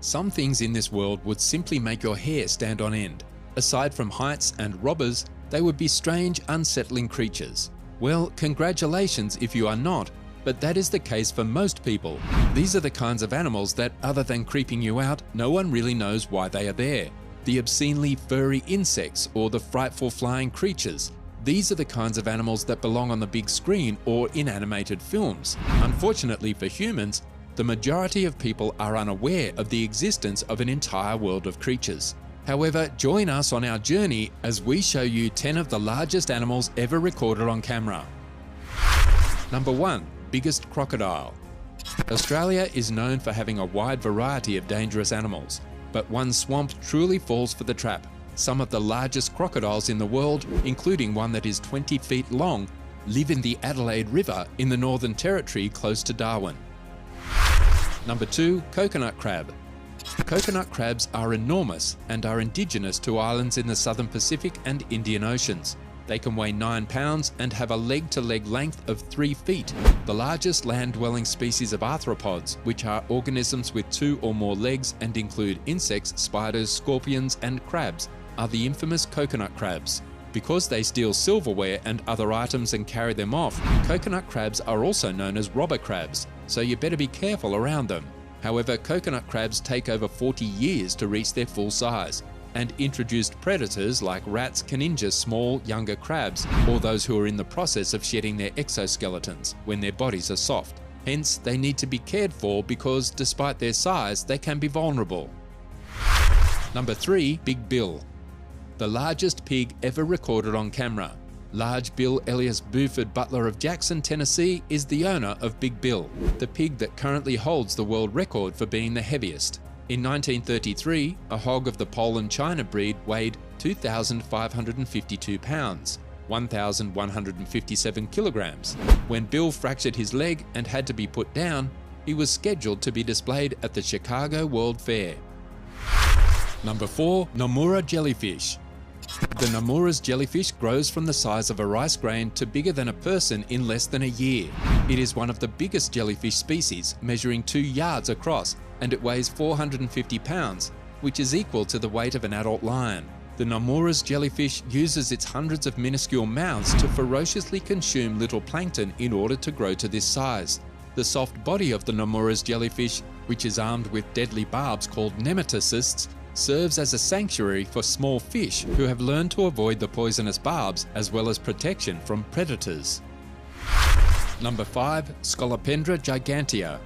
Some things in this world would simply make your hair stand on end. Aside from heights and robbers, they would be strange, unsettling creatures. Well, congratulations if you are not, but that is the case for most people. These are the kinds of animals that, other than creeping you out, no one really knows why they are there. The obscenely furry insects or the frightful flying creatures. These are the kinds of animals that belong on the big screen or in animated films. Unfortunately for humans, the majority of people are unaware of the existence of an entire world of creatures. However, join us on our journey as we show you 10 of the largest animals ever recorded on camera. Number 1. Biggest crocodile. Australia is known for having a wide variety of dangerous animals, but one swamp truly falls for the trap. Some of the largest crocodiles in the world, including one that is 20 feet long, live in the Adelaide River in the Northern Territory close to Darwin. Number 2. Coconut crab. Coconut crabs are enormous and are indigenous to islands in the Southern Pacific and Indian Oceans. They can weigh 9 pounds and have a leg-to-leg length of 3 feet. The largest land-dwelling species of arthropods, which are organisms with 2 or more legs and include insects, spiders, scorpions, and crabs, are the infamous coconut crabs. Because they steal silverware and other items and carry them off, coconut crabs are also known as robber crabs, so you better be careful around them. However, coconut crabs take over 40 years to reach their full size, and introduced predators like rats can injure small, younger crabs or those who are in the process of shedding their exoskeletons when their bodies are soft. Hence, they need to be cared for because, despite their size, they can be vulnerable. Number 3. Big Bill. The largest pig ever recorded on camera. Large Bill Elias Buford Butler of Jackson, Tennessee is the owner of Big Bill, the pig that currently holds the world record for being the heaviest. In 1933, a hog of the Poland-China breed weighed 2,552 pounds, 1,157 kilograms. When Bill fractured his leg and had to be put down, he was scheduled to be displayed at the Chicago World Fair. Number 4. Nomura jellyfish. The Nomura's jellyfish grows from the size of a rice grain to bigger than a person in less than a year. It is one of the biggest jellyfish species, measuring 2 yards across, and it weighs 450 pounds, which is equal to the weight of an adult lion. The Nomura's jellyfish uses its hundreds of minuscule mouths to ferociously consume little plankton in order to grow to this size. The soft body of the Nomura's jellyfish, which is armed with deadly barbs called nematocysts, serves as a sanctuary for small fish who have learned to avoid the poisonous barbs as well as protection from predators. Number 5. Scolopendra gigantea.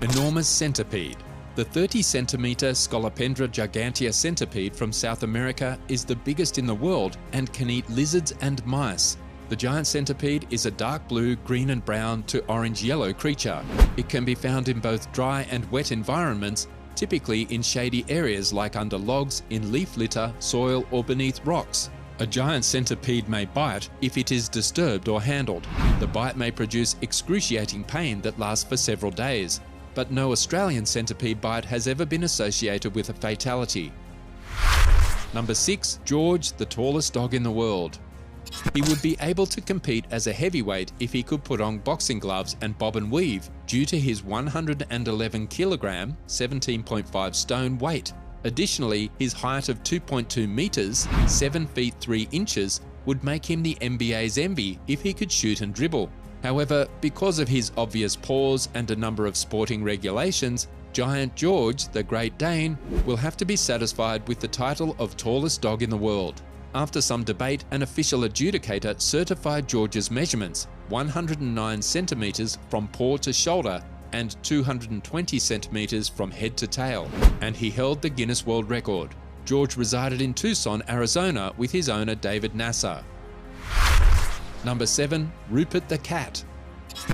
Enormous centipede. The 30-centimeter Scolopendra gigantea centipede from South America is the biggest in the world and can eat lizards and mice. The giant centipede is a dark blue, green and brown to orange-yellow creature. It can be found in both dry and wet environments, typically in shady areas like under logs, in leaf litter, soil or beneath rocks. A giant centipede may bite if it is disturbed or handled. The bite may produce excruciating pain that lasts for several days, but no Australian centipede bite has ever been associated with a fatality. Number 6. George, the tallest dog in the world. He would be able to compete as a heavyweight if he could put on boxing gloves and bob and weave due to his 111 kilogram, 17.5 stone weight. Additionally, his height of 2.2 meters, 7 feet 3 inches, would make him the NBA's envy if he could shoot and dribble. However, because of his obvious paws and a number of sporting regulations, Giant George, the Great Dane, will have to be satisfied with the title of tallest dog in the world. After some debate, an official adjudicator certified George's measurements, 109 centimeters from paw to shoulder and 220 centimeters from head to tail, and he held the Guinness World Record. George resided in Tucson, Arizona with his owner David Nasser. Number 7. Rupert the cat.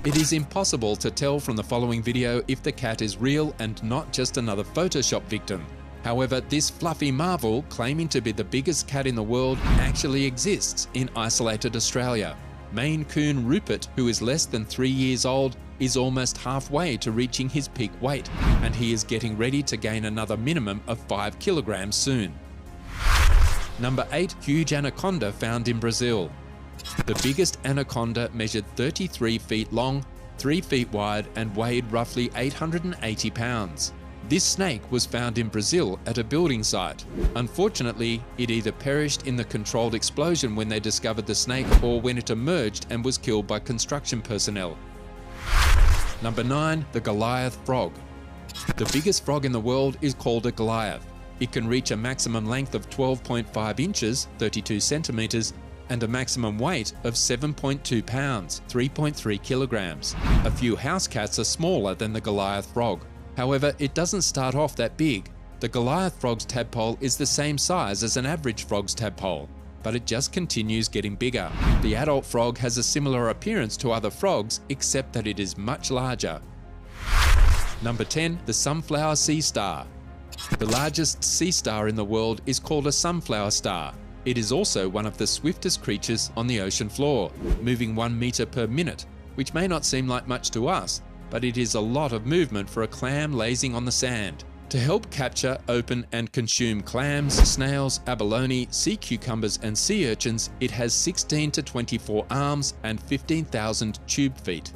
It is impossible to tell from the following video if the cat is real and not just another Photoshop victim. However, this fluffy marvel, claiming to be the biggest cat in the world, actually exists in isolated Australia. Maine Coon Rupert, who is less than 3 years old, is almost halfway to reaching his peak weight, and he is getting ready to gain another minimum of 5 kilograms soon. Number 8. Huge anaconda found in Brazil. The biggest anaconda measured 33 feet long, 3 feet wide, and weighed roughly 880 pounds. This snake was found in Brazil at a building site. Unfortunately, it either perished in the controlled explosion when they discovered the snake or when it emerged and was killed by construction personnel. Number 9. The Goliath frog. The biggest frog in the world is called a Goliath. It can reach a maximum length of 12.5 inches, 32 centimeters, and a maximum weight of 7.2 pounds, 3.3 kilograms. A few house cats are smaller than the Goliath frog. However, it doesn't start off that big. The Goliath frog's tadpole is the same size as an average frog's tadpole, but it just continues getting bigger. The adult frog has a similar appearance to other frogs, except that it is much larger. Number 10. The sunflower sea star. The largest sea star in the world is called a sunflower star. It is also one of the swiftest creatures on the ocean floor, moving 1 meter per minute, which may not seem like much to us, but it is a lot of movement for a clam lazing on the sand. To help capture, open and consume clams, snails, abalone, sea cucumbers and sea urchins, it has 16 to 24 arms and 15,000 tube feet.